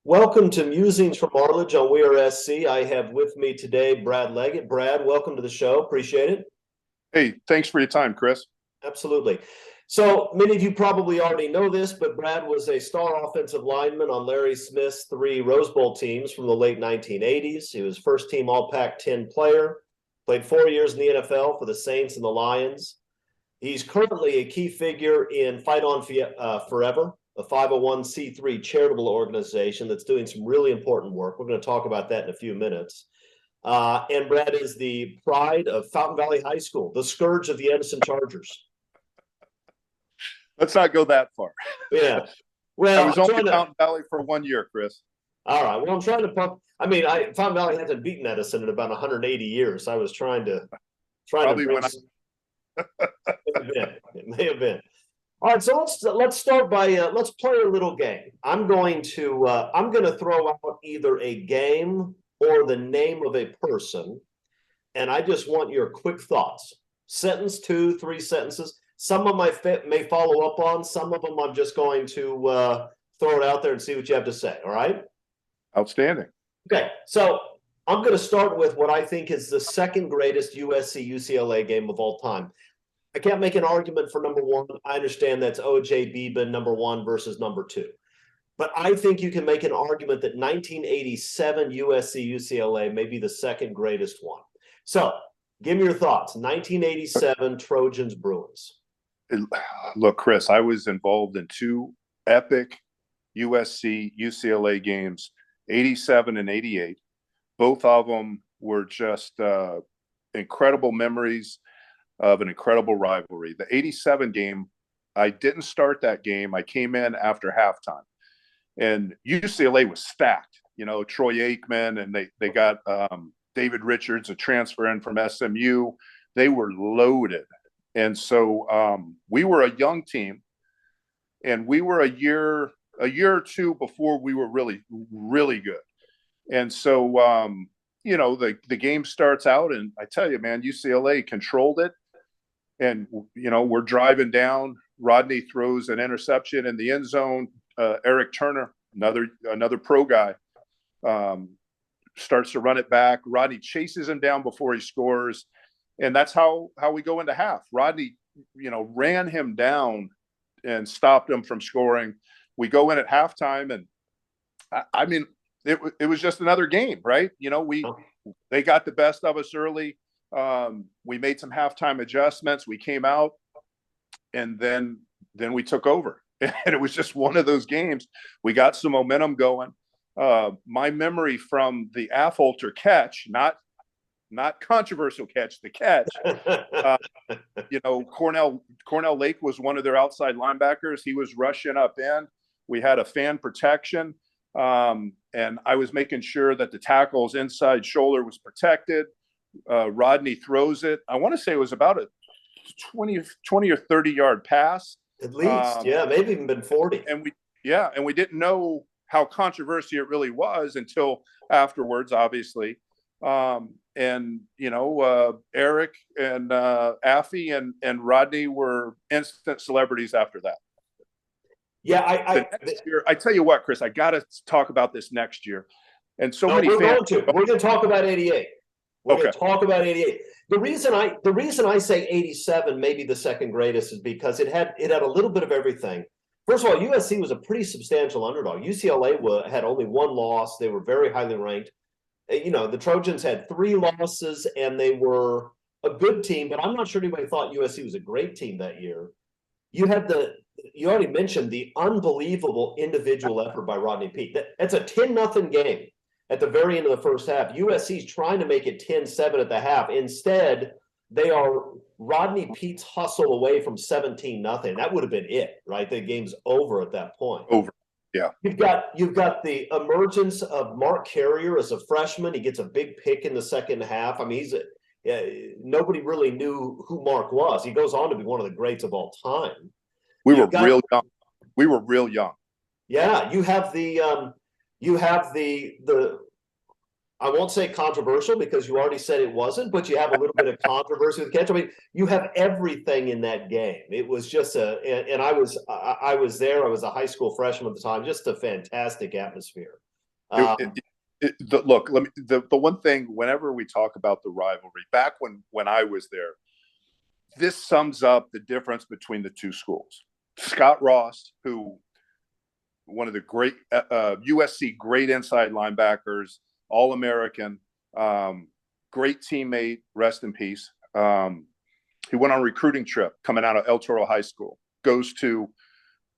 Welcome to Musings from Arledge on WeAreSC. I have with me today Brad Leggett. Brad, welcome to the show. Appreciate it. Hey, thanks for your time, Chris. Absolutely. So many of you probably already know this, but Brad was a star offensive lineman on Larry Smith's three Rose Bowl teams from the late 1980s. He was first team All-Pac 10 player, played 4 years in the NFL for the Saints and the Lions. He's currently a key figure in Fight On Forever, a 501c3 charitable organization that's doing some really important work. We're going to talk about that in a few minutes. And Brad is the pride of Fountain Valley High School, the scourge of the Edison Chargers. Let's not go that far. Yeah. Well, I was only in Fountain Valley for 1 year, Chris. All right. Well, I'm trying to pump. I mean, Fountain Valley hasn't beaten Edison in about 180 years. I was trying to Probably bring it may have been. All right, so let's start by let's play a little game. I'm going to throw out either a game or the name of a person, and I just want your quick thoughts. Sentence, 2, 3 sentences. Some of them I may follow up on. Some of them I'm just going to throw it out there and see what you have to say. All right? Outstanding. Okay, so I'm going to start with what I think is the second greatest USC-UCLA game of all time. I can't make an argument for number one. I understand that's O.J. Beban, number one versus number two. But I think you can make an argument that 1987 USC-UCLA may be the second greatest one. So give me your thoughts. 1987 Trojans Bruins. Look, Chris, I was involved in 2 epic USC-UCLA games, 87 and 88. Both of them were just incredible memories of an incredible rivalry. The 87 game, I didn't start that game. I came in after halftime. And UCLA was stacked. You know, Troy Aikman, and they got David Richards, a transfer in from SMU. They were loaded. And so we were a young team, and we were a year or two before we were really, really good. And so, you know, the game starts out, and I tell you, man, UCLA controlled it. And, you know, we're driving down. Rodney throws an interception in the end zone. Eric Turner, another pro guy, starts to run it back. Rodney chases him down before he scores. And that's how we go into half. Rodney, you know, ran him down and stopped him from scoring. We go in at halftime, and I mean, it was just another game, right? You know, they got the best of us early. We made some halftime adjustments. We came out, and then we took over. And it was just one of those games. We got some momentum going. My memory from the Afhalter catch, not controversial catch, the catch. You know, Cornell Lake was one of their outside linebackers. He was rushing up in. We had a fan protection, and I was making sure that the tackle's inside shoulder was protected. Rodney throws it. I want to say it was about a 20 or 30-yard pass. At least, yeah, maybe even been 40. And we didn't know how controversial it really was until afterwards, obviously. And you know, Eric and Affy and Rodney were instant celebrities after that. Yeah, next year, I tell you what, Chris, I got to talk about this next year. And so many fans. We're going to talk about 88. We're going to talk about 88. The reason I say 87 may be the second greatest is because it had a little bit of everything. First of all, USC was a pretty substantial underdog. UCLA had only 1 loss. They were very highly ranked. You know, the Trojans had 3 losses, and they were a good team, but I'm not sure anybody thought USC was a great team that year. You already mentioned the unbelievable individual effort by Rodney Peete. That's a 10-0 game. At the very end of the first half, USC's trying to make it 10-7 at the half. Instead, they are Rodney Peete's hustle away from 17-0. That would have been it, right? The game's over at that point. Over, yeah. You've got the emergence of Mark Carrier as a freshman. He gets a big pick in the second half. I mean, nobody really knew who Mark was. He goes on to be one of the greats of all time. We were real young. Yeah, you have the I won't say controversial because you already said it wasn't, but you have a little bit of controversy with the catch. I mean, you have everything in that game. It was just and I was there. I was a high school freshman at the time. Just a fantastic atmosphere. Look, the one thing, whenever we talk about the rivalry, back when I was there, this sums up the difference between the two schools. Scott Ross, who one of the great USC great inside linebackers, All-American, great teammate, rest in peace. He went on a recruiting trip coming out of El Toro High School, goes to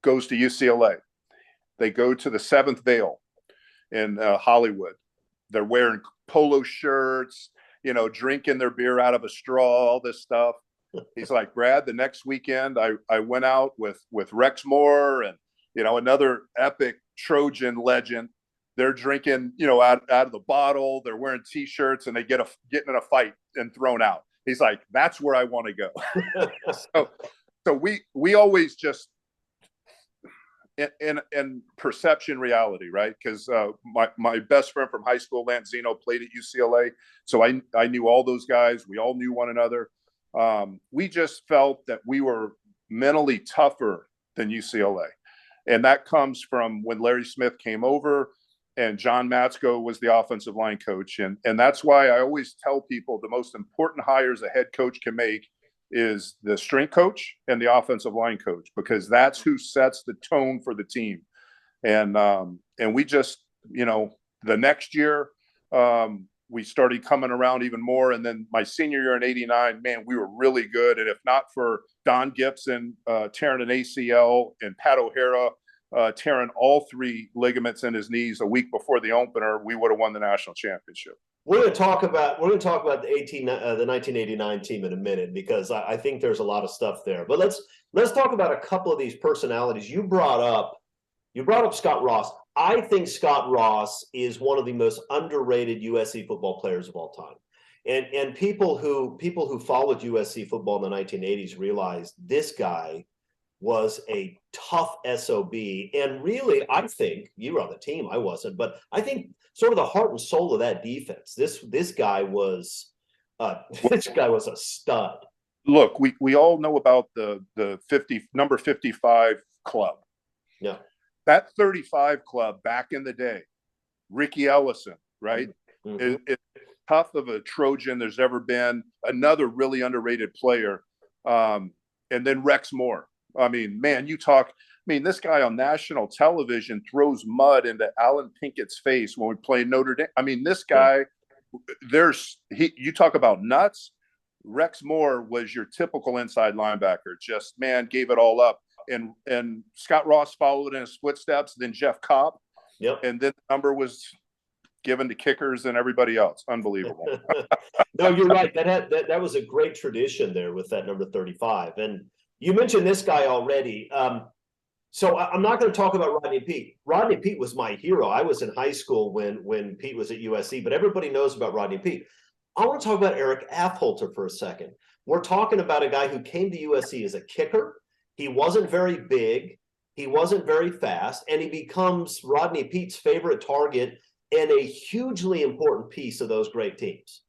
UCLA. They go to the Seventh Veil in Hollywood. They're wearing polo shirts, drinking their beer out of a straw, all this stuff. He's like, Brad, the next weekend I went out with Rex Moore and, another epic Trojan legend. They're drinking, out of the bottle. They're wearing T-shirts and they get in a fight and thrown out. He's like, that's where I want to go. So we always just in perception reality, right? Because my best friend from high school, Lance Zeno, played at UCLA. So I knew all those guys. We all knew one another. We just felt that we were mentally tougher than UCLA. And that comes from when Larry Smith came over and John Matsko was the offensive line coach. And that's why I always tell people the most important hires a head coach can make is the strength coach and the offensive line coach, because that's who sets the tone for the team. And we just, the next year, we started coming around even more. And then my senior year in '89, man, we were really good. And if not for Don Gibson tearing an ACL and Pat O'Hara tearing all 3 ligaments in his knees a week before the opener, we would have won the national championship. We're going to talk about the 1989 team in a minute, because I think there's a lot of stuff there. But let's talk about a couple of these personalities. You brought up Scott Ross. I think Scott Ross is one of the most underrated USC football players of all time. And people who followed USC football in the 1980s realized this guy was a tough SOB. And really, I think you were on the team. I wasn't, but I think sort of the heart and soul of that defense. This guy was a stud. Look, we all know about the number 55 club. Yeah. That 35 club back in the day, Ricky Ellison, right? Mm-hmm. It's tough of a Trojan there's ever been. Another really underrated player. And then Rex Moore. I mean, man, this guy on national television throws mud into Alan Pinkett's face when we play Notre Dame. I mean, this guy, you talk about nuts. Rex Moore was your typical inside linebacker. Just, man, gave it all up. And Scott Ross followed in his footsteps, then Jeff Cobb. Yep. And then the number was given to kickers and everybody else. Unbelievable. No, you're right. That was a great tradition there with that number 35. And you mentioned this guy already. So I'm not going to talk about Rodney Peete. Rodney Peete was my hero. I was in high school when Pete was at USC, but everybody knows about Rodney Peete. I want to talk about Eric Afhalter for a second. We're talking about a guy who came to USC as a kicker. He wasn't very big. He wasn't very fast, and he becomes Rodney Peete's favorite target and a hugely important piece of those great teams.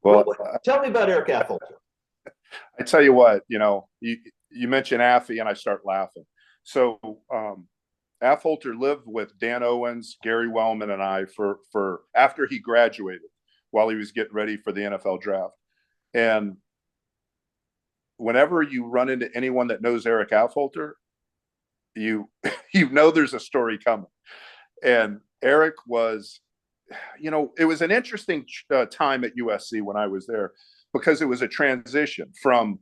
Well, tell me about Eric Afhalter. I tell you what, you mentioned Affy, and I start laughing. So Afhalter lived with Dan Owens, Gary Wellman, and I for after he graduated, while he was getting ready for the NFL draft. And whenever you run into anyone that knows Eric Afhalter, you know there's a story coming. And Eric was, it was an interesting time at USC when I was there, because it was a transition from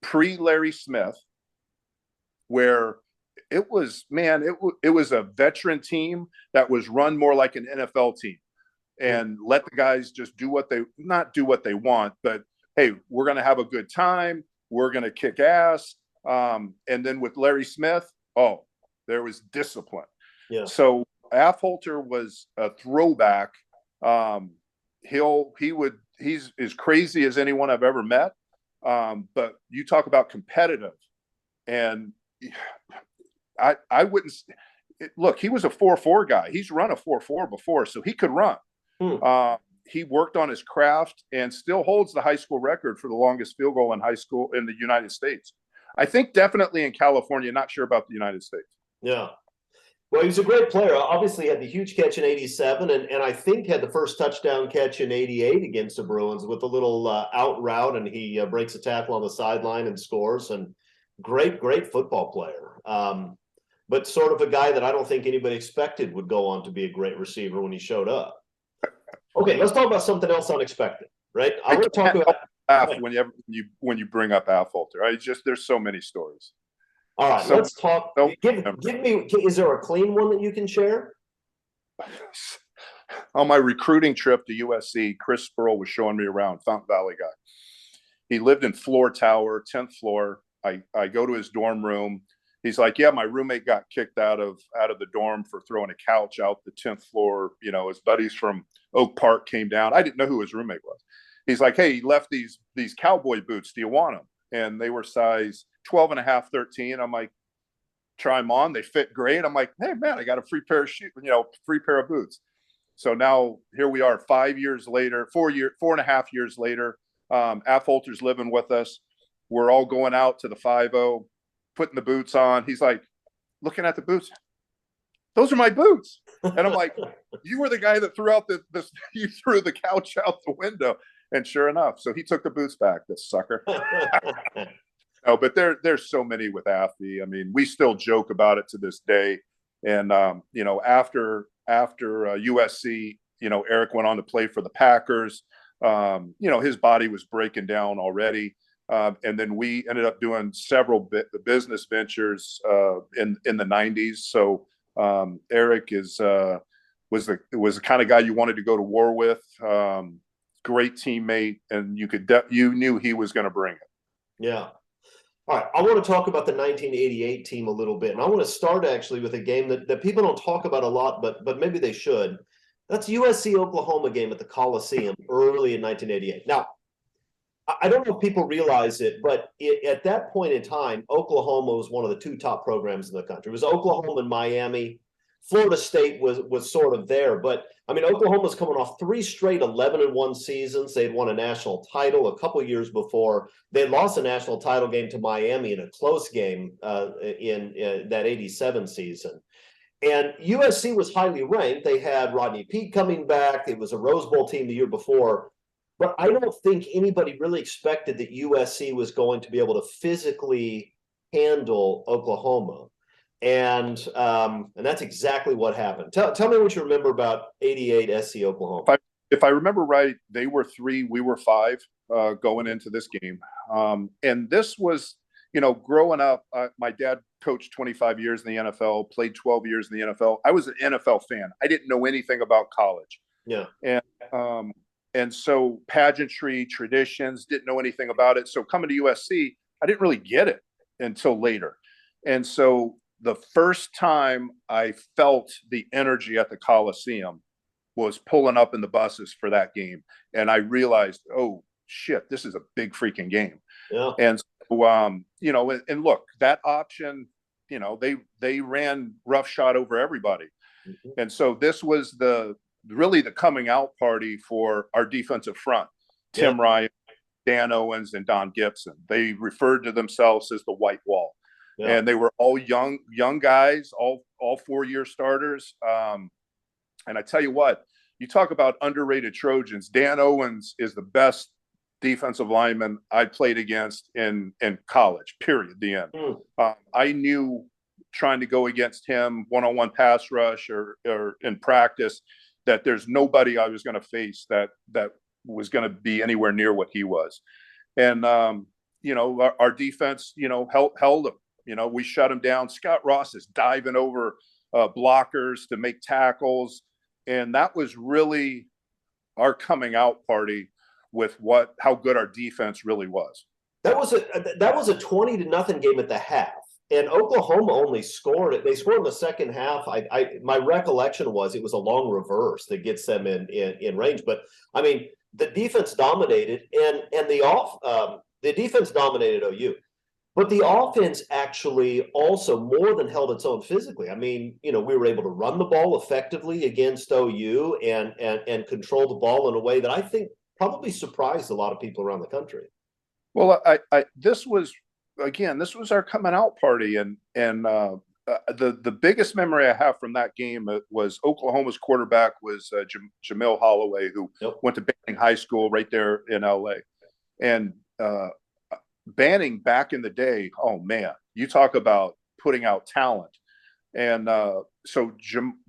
pre-Larry Smith, where it was a veteran team that was run more like an NFL team and let the guys just not do what they want, but hey, we're going to have a good time. We're going to kick ass. And then with Larry Smith, there was discipline. Yeah. So Afhalter was a throwback. He's as crazy as anyone I've ever met. But you talk about competitive, and I wouldn't look. He was a 4.4 guy. He's run a 4.4 before, so he could run. He worked on his craft and still holds the high school record for the longest field goal in high school in the United States. I think definitely in California, not sure about the United States. Yeah. Well, he was a great player. Obviously, he had the huge catch in '87, and I think had the first touchdown catch in '88 against the Bruins with a little out route, and he breaks a tackle on the sideline and scores. And great football player. But sort of a guy that I don't think anybody expected would go on to be a great receiver when he showed up. Okay, let's talk about something else unexpected, right? I want to talk about when you bring up Afhalter. There's so many stories. All right, let's talk. Give me. Is there a clean one that you can share? On my recruiting trip to USC, Chris Sproul was showing me around. Fountain Valley guy. He lived in Floor Tower, 10th floor. I go to his dorm room. He's like, yeah, my roommate got kicked out of the dorm for throwing a couch out the 10th floor. You know, his buddies from Oak Park came down. I didn't know who his roommate was. He's like, hey, he left these cowboy boots. Do you want them? And they were size 12 and a half, 13. I'm like, try them on. They fit great. I'm like, hey man, I got a free pair of boots. So now here we are 5 years later, 4.5 years later. Afhalter's living with us. We're all going out to the 5-0, putting the boots on. He's like, looking at the boots. Those are my boots. And I'm like, you were the guy that you threw the couch out the window. And sure enough, so he took the boots back, this sucker. No, but there's so many with Affy. I mean, we still joke about it to this day. And after USC, Eric went on to play for the Packers. His body was breaking down already. And then we ended up doing several business ventures in the 90s. So Eric was the kind of guy you wanted to go to war with. Great teammate, and you knew he was going to bring it. Yeah. All right. I want to talk about the 1988 team a little bit, and I want to start actually with a game that people don't talk about a lot, but maybe they should. That's USC-Oklahoma game at the Coliseum early in 1988. Now, I don't know if people realize it, but at that point in time, Oklahoma was one of the two top programs in the country. It was Oklahoma and Miami. Florida State was sort of there, but I mean, Oklahoma's coming off 3 straight 11-1 seasons. They'd won a national title a couple years before. They lost a national title game to Miami in a close game in that '87 season. And USC was highly ranked. They had Rodney Peete coming back. It was a Rose Bowl team the year before. But I don't think anybody really expected that USC was going to be able to physically handle Oklahoma. And that's exactly what happened. Tell me what you remember about '88 SC Oklahoma. If I remember right, they were 3, we were 5 going into this game. And this was, growing up, my dad coached 25 years in the NFL, played 12 years in the NFL. I was an NFL fan. I didn't know anything about college. Yeah. And so pageantry, traditions, didn't know anything about it. So coming to USC, I didn't really get it until later. And so the first time I felt the energy at the Coliseum was pulling up in the buses for that game. And I realized, oh shit, this is a big freaking game. Yeah. And so, and look, that option, they ran roughshod over everybody. Mm-hmm. And so this was really the coming out party for our defensive front. Tim Ryan, Dan Owens, and Don Gibson. They referred to themselves as the White Wall. Yeah. And they were all young guys, all 4-year starters. And I tell you what, you talk about underrated Trojans. Dan Owens is the best defensive lineman I played against in college, period, the end. I knew trying to go against him one-on-one pass rush or in practice that there's nobody I was going to face that was going to be anywhere near what he was. And, our defense, held him. We shut him down. Scott Ross is diving over blockers to make tackles. And that was really our coming out party with how good our defense really was. That was a 20-0 game at the half. And Oklahoma only scored it. They scored in the second half. My recollection was it was a long reverse that gets them in range. But I mean, the defense dominated, and the defense dominated OU. But the offense actually also more than held its own physically. I mean, we were able to run the ball effectively against OU and control the ball in a way that I think probably surprised a lot of people around the country. Well, this was our coming out party, and the biggest memory I have from that game was Oklahoma's quarterback was Jamil Holloway, who went to Banning High School right there in LA. And Banning back in the day, oh man, you talk about putting out talent. And so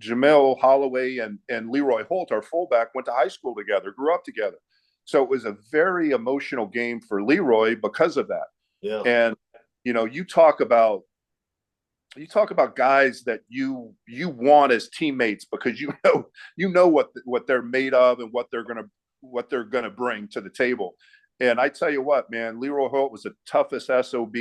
Jamil Holloway and Leroy Holt, our fullback, went to high school together, grew up together. So it was a very emotional game for Leroy because of that. Yeah. And you talk about guys that you want as teammates because you know what they're made of and what they're gonna bring to the table. And I tell you what, man, Leroy Holt was the toughest SOB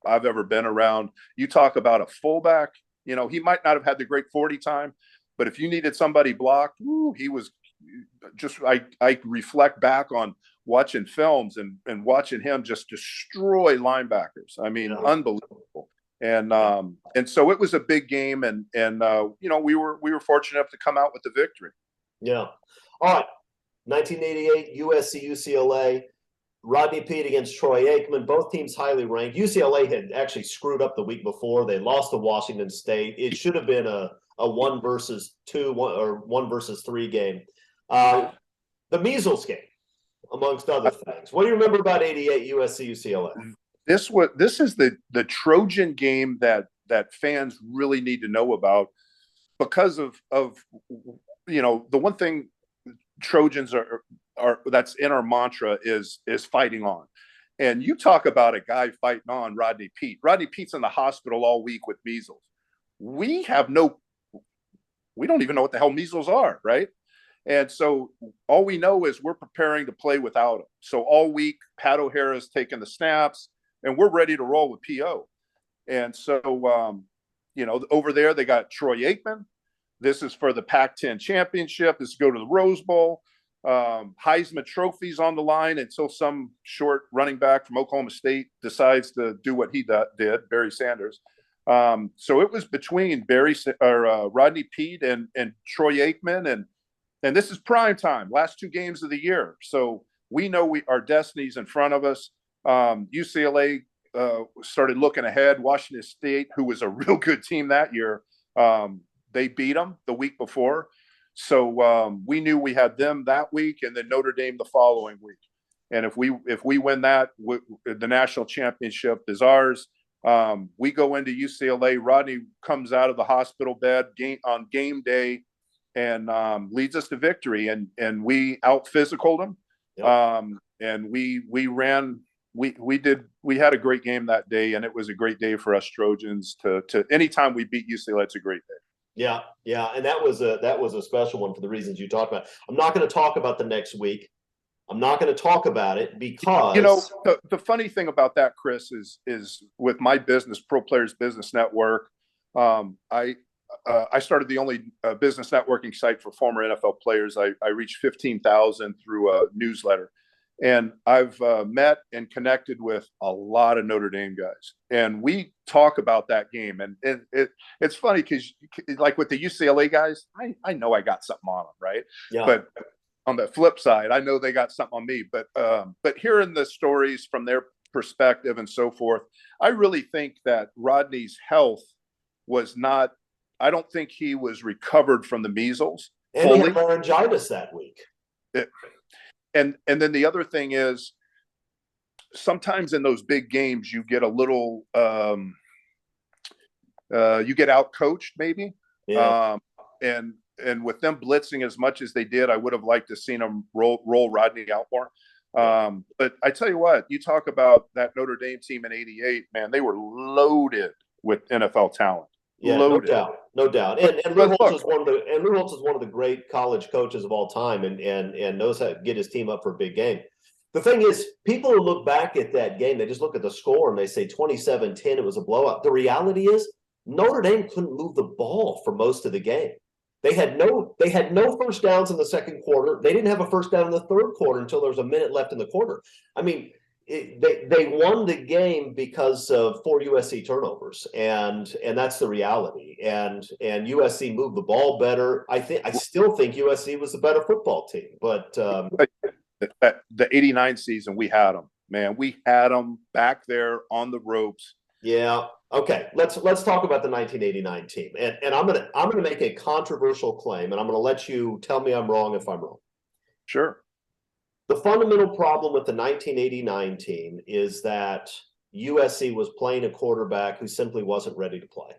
I've ever been around. You talk about a fullback, he might not have had the great 40 time, but if you needed somebody blocked, he was just, I reflect back on watching films and watching him just destroy linebackers. I mean, unbelievable. And so it was a big game, and we were fortunate enough to come out with the victory. Yeah. All right. 1988 USC-UCLA. Rodney Peete against Troy Aikman. Both teams highly ranked. UCLA had actually screwed up the week before. They lost to Washington State. It should have been a 1 versus 2 or 1 versus 3 game. The measles game, amongst other things. What do you remember about 88 USC-UCLA? This is the Trojan game that fans really need to know about because of the one thing Trojans are that's in our mantra is fighting on. And you talk about a guy fighting on, Rodney Peete. Rodney Pete's in the hospital all week with measles. We don't even know what the hell measles are, right? And so all we know is we're preparing to play without him. So all week, Pat O'Hara's taking the snaps, and we're ready to roll with PO. And so, over there, they got Troy Aikman. This is for the Pac-10 championship. This is go to the Rose Bowl. Heisman trophies on the line until some short running back from Oklahoma State decides to do what he did, Barry Sanders. So it was between Rodney Peete and Troy Aikman, and this is prime time, last 2 games of the year. So we know our destiny's in front of us. UCLA started looking ahead. Washington State, who was a real good team that year, they beat them the week before. So we knew we had them that week, and then Notre Dame the following week. And if we win that, the national championship is ours. We go into UCLA. Rodney comes out of the hospital bed on game day and leads us to victory. And we out physicaled them. Yep. And we ran. We had a great game that day, and it was a great day for us Trojans. To anytime we beat UCLA, it's a great day. Yeah, and that was a special one for the reasons you talked about. I'm not going to talk about the next week. I'm not going to talk about it because the funny thing about that, Chris, is with my business, Pro Players Business Network. I started the only business networking site for former NFL players. I reached 15,000 through a newsletter. And I've met and connected with a lot of Notre Dame guys, and we talk about that game. And it's funny because, like with the UCLA guys, I know I got something on them, right? Yeah. But on the flip side, I know they got something on me. But hearing the stories from their perspective and so forth, I really think that Rodney's health was not. I don't think he was recovered from the measles. And he had laryngitis that week. And then the other thing is sometimes in those big games, you get a little, you get out coached maybe. Yeah. And with them blitzing as much as they did, I would have liked to seen them roll Rodney out more. But I tell you what, you talk about that Notre Dame team in '88, man, they were loaded with NFL talent. Yeah, loaded. no doubt. And Lou Holtz is one of the great college coaches of all time, and knows how to get his team up for a big game. The thing is, people who look back at that game, they just look at the score and they say 27-10, it was a blowout. The reality is Notre Dame couldn't move the ball for most of the game. They had no first downs in the second quarter. They didn't have a first down in the third quarter until there was a minute left in the quarter. I mean, they won the game because of 4 USC turnovers, and that's the reality. And USC moved the ball better. I still think USC was the better football team, but the '89 season we had them, man. We had them back there on the ropes, Yeah. Okay. Let's talk about the 1989 team. And I'm gonna make a controversial claim, and I'm gonna let you tell me I'm wrong if I'm wrong. Sure. The fundamental problem with the 1989 team is that USC was playing a quarterback who simply wasn't ready to play.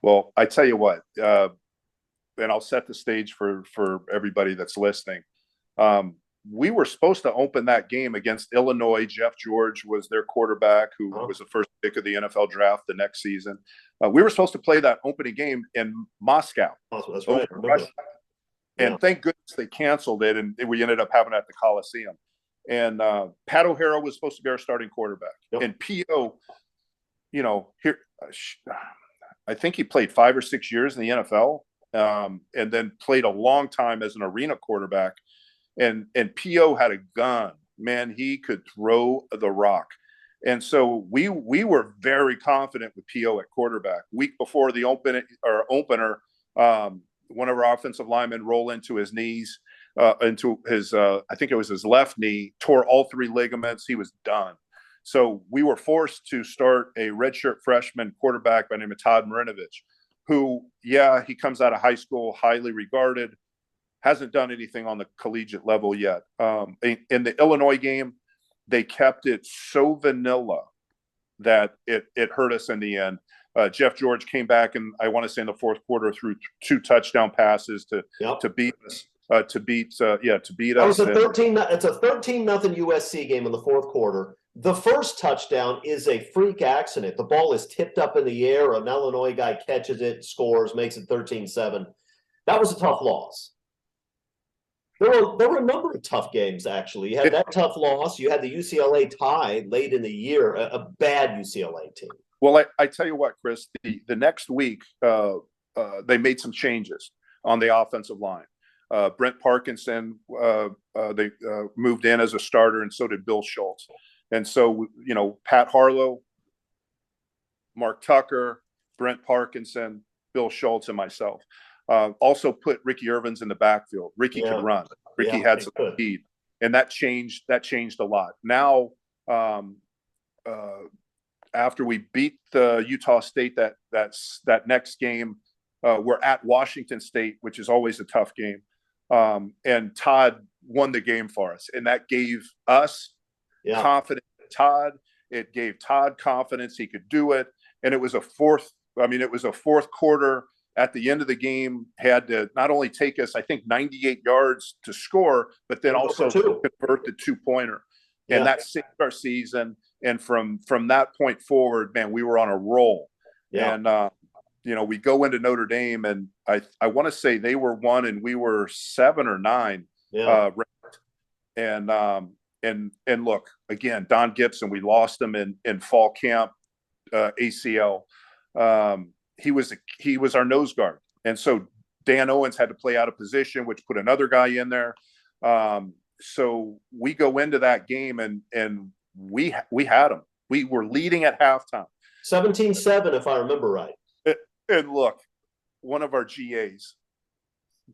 Well, I tell you what, and I'll set the stage for everybody that's listening. We were supposed to open that game against Illinois. Jeff George was their quarterback, who was the first pick of the NFL draft the next season. We were supposed to play that opening game in Moscow. That's right. And thank goodness they canceled it, and we ended up having it at the Coliseum. And Pat O'Hara was supposed to be our starting quarterback. Yep. And P.O., here, I think he played 5 or 6 years in the NFL, and then played a long time as an arena quarterback. And P.O. had a gun. Man, he could throw the rock. And so we were very confident with P.O. at quarterback. Week before the opener, one of our offensive linemen rolled into his knees, into his, I think it was his left knee, tore all 3 ligaments. He was done. So we were forced to start a redshirt freshman quarterback by the name of Todd Marinovich, who, he comes out of high school, highly regarded, hasn't done anything on the collegiate level yet. In the Illinois game, they kept it so vanilla that it hurt us in the end. Jeff George came back, and I want to say in the fourth quarter, threw 2 touchdown passes to beat us. To beat us. It's a 13-0 USC game in the fourth quarter. The first touchdown is a freak accident. The ball is tipped up in the air. An Illinois guy catches it, scores, makes it 13-7. That was a tough loss. There were a number of tough games, actually. You had that tough loss. You had the UCLA tie late in the year, a bad UCLA team. Well, I tell you what, Chris, the next week, they made some changes on the offensive line. Brent Parkinson, they moved in as a starter, and so did Bill Schultz. And so, Pat Harlow, Mark Tucker, Brent Parkinson, Bill Schultz, and myself. Also put Ricky Irvins in the backfield. Ricky could run. Ricky had some speed, and that changed a lot. Now, after we beat the Utah State that next game, we're at Washington State, which is always a tough game. And Todd won the game for us, and that gave us confidence in Todd. It gave Todd confidence he could do it, and it was a fourth quarter. At the end of the game, had to not only take us, I think, 98 yards to score, but then also convert the 2-pointer. And that saved our season. And from that point forward, man, we were on a roll. And, we go into Notre Dame, and I want to say they were 1 and we were 7 or 9. And look, again, Don Gibson, we lost him in fall camp, ACL. He was our nose guard. And so Dan Owens had to play out of position, which put another guy in there. So we go into that game, and we had them. We were leading at halftime. 17-7, if I remember right. And look, one of our GAs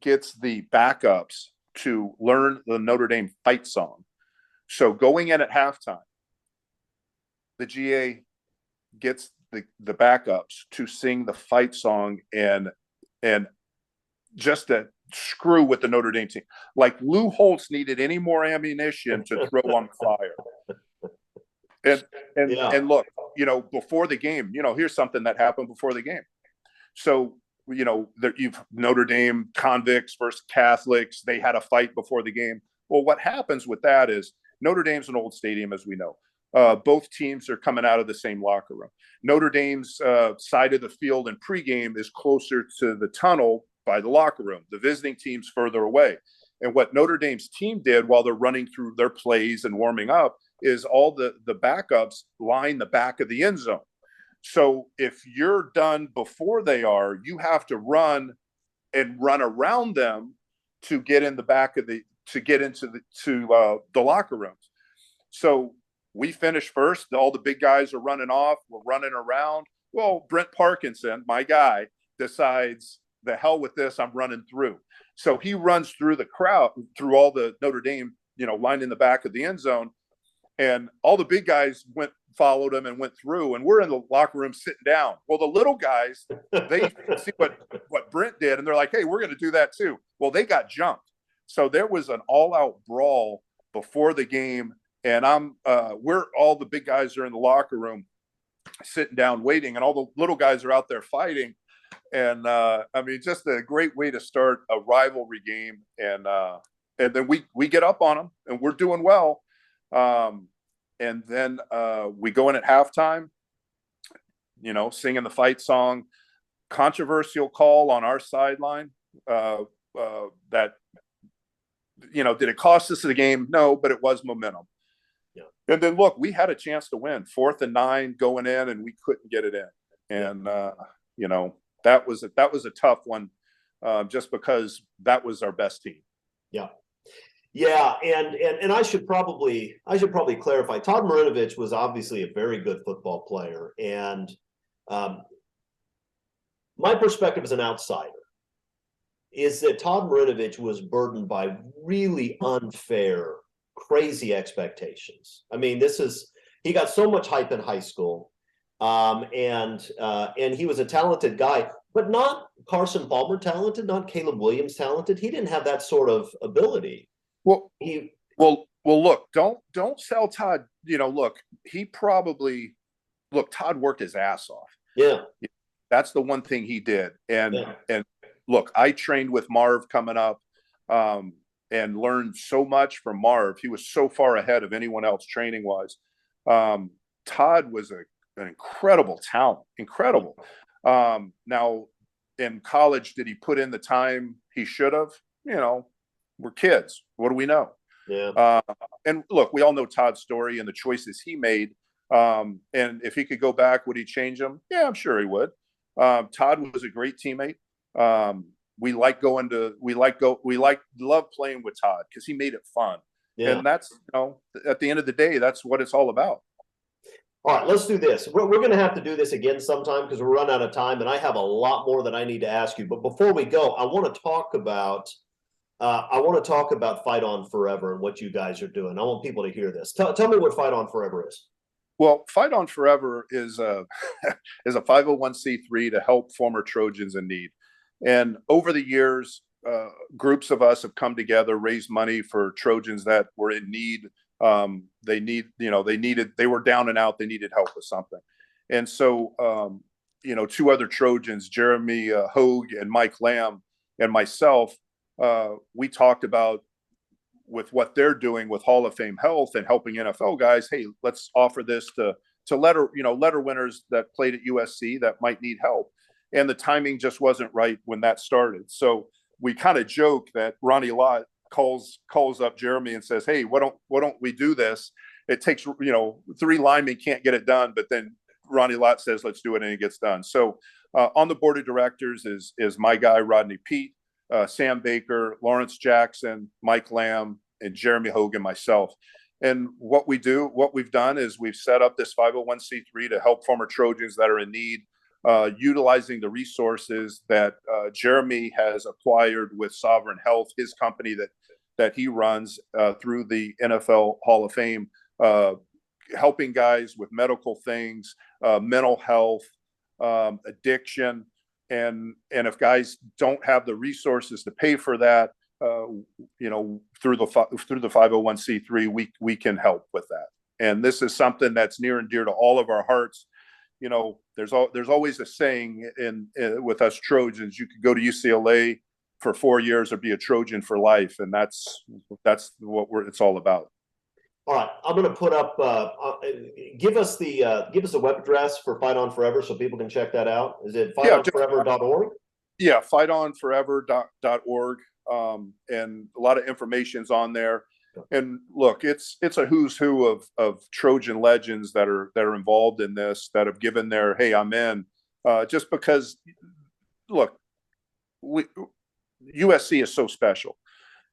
gets the backups to learn the Notre Dame fight song. So going in at halftime, the GA gets the backups to sing the fight song and just to screw with the Notre Dame team. Like Lou Holtz needed any more ammunition to throw on fire. And look, before the game, here's something that happened before the game. So, you've Notre Dame convicts versus Catholics. They had a fight before the game. Well, what happens with that is Notre Dame's an old stadium, as we know. Both teams are coming out of the same locker room. Notre Dame's side of the field in pregame is closer to the tunnel by the locker room. The visiting team's further away. And what Notre Dame's team did while they're running through their plays and warming up is all the backups line the back of the end zone. So if you're done before they are, you have to run around them to get in the back of into the locker rooms. So we finish first. All the big guys are running off. We're running around. Well, Brent Parkinson, my guy, decides, the hell with this, I'm running through. So he runs through the crowd, through all the Notre Dame, lined in the back of the end zone. And all the big guys followed him and went through, and we're in the locker room sitting down. Well, the little guys, they see what Brent did, and they're like, hey, we're going to do that too. Well, they got jumped. So there was an all-out brawl before the game, and we're all the big guys are in the locker room sitting down waiting, and all the little guys are out there fighting. And I mean, just a great way to start a rivalry game. And then we get up on them, and we're doing well. And then we go in at halftime, you know, singing the fight song. Controversial call on our sideline that, you know, did it cost us the game? No, but it was momentum. Yeah. And then look, we had a chance to win 4th and 9 going in, and we couldn't get it in. And you know, that was a tough one, just because that was our best team. Yeah. Yeah, and I should probably clarify. Todd Marinovich was obviously a very good football player, and my perspective as an outsider is that Todd Marinovich was burdened by really unfair, crazy expectations. I mean, he got so much hype in high school, and he was a talented guy, but not Carson Palmer talented, not Caleb Williams talented. He didn't have that sort of ability. Well, look, don't sell Todd. You know, look, Todd worked his ass off. Yeah. That's the one thing he did. And look, I trained with Marv coming up, and learned so much from Marv. He was so far ahead of anyone else training wise. Todd was an incredible talent, incredible. Now in college, did he put in the time he should have? You know, we're kids. What do we know? Yeah. And look, we all know Todd's story and the choices he made. And if he could go back, would he change them? Yeah, I'm sure he would. Todd was a great teammate. We love playing with Todd because he made it fun. Yeah. And that's, you know, at the end of the day, that's what it's all about. All right, let's do this. We're going to have to do this again sometime because we're running out of time, and I have a lot more that I need to ask you. But before we go, I want to talk about Fight On Forever and what you guys are doing. I want people to hear this. Tell me what Fight On Forever is. Well, Fight On Forever is a 501c3 to help former Trojans in need. And over the years, groups of us have come together, raised money for Trojans that were in need. They were down and out. They needed help with something. And so, two other Trojans, Jeremy Hogue and Mike Lamb and myself, we talked about with what they're doing with Hall of Fame Health and helping NFL guys. Hey, let's offer this to letter winners that played at USC that might need help. And the timing just wasn't right when that started. So we kind of joke that Ronnie Lott calls up Jeremy and says, hey, why don't we do this? It takes, 3 linemen can't get it done, but then Ronnie Lott says, let's do it. And it gets done. So on the board of directors is my guy, Rodney Pete, Sam Baker, Lawrence Jackson, Mike Lamb, and Jeremy Hogue and myself. And what we've done is we've set up this 501c3 to help former Trojans that are in need, utilizing the resources that Jeremy has acquired with Sovereign Health, his company that he runs through the NFL Hall of Fame, helping guys with medical things, mental health, addiction. And if guys don't have the resources to pay for that, through the 501c3, we can help with that. And this is something that's near and dear to all of our hearts. You know, there's always a saying with us Trojans, you could go to UCLA for 4 years or be a Trojan for life. And that's what it's all about. All right, I'm going to put up. Give us the web address for Fight On Forever so people can check that out. Is it fightonforever.org? Yeah, fightonforever.org, and a lot of information's on there. And look, it's a who's who of Trojan legends that are involved in this, that have given their hey, I'm in. Just because, look, USC is so special,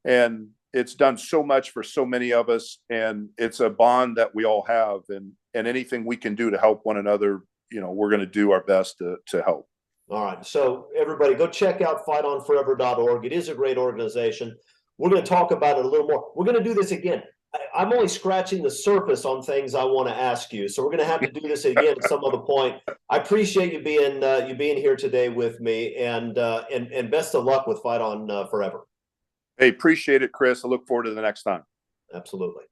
and it's done so much for so many of us, and it's a bond that we all have, and anything we can do to help one another, we're going to do our best to help. All right. So everybody go check out fightonforever.org. It is a great organization. We're going to talk about it a little more. We're going to do this again. I'm only scratching the surface on things I want to ask you. So we're going to have to do this again at some other point. I appreciate you being here today with me, and best of luck with Fight On Forever. Hey, appreciate it, Chris. I look forward to the next time. Absolutely.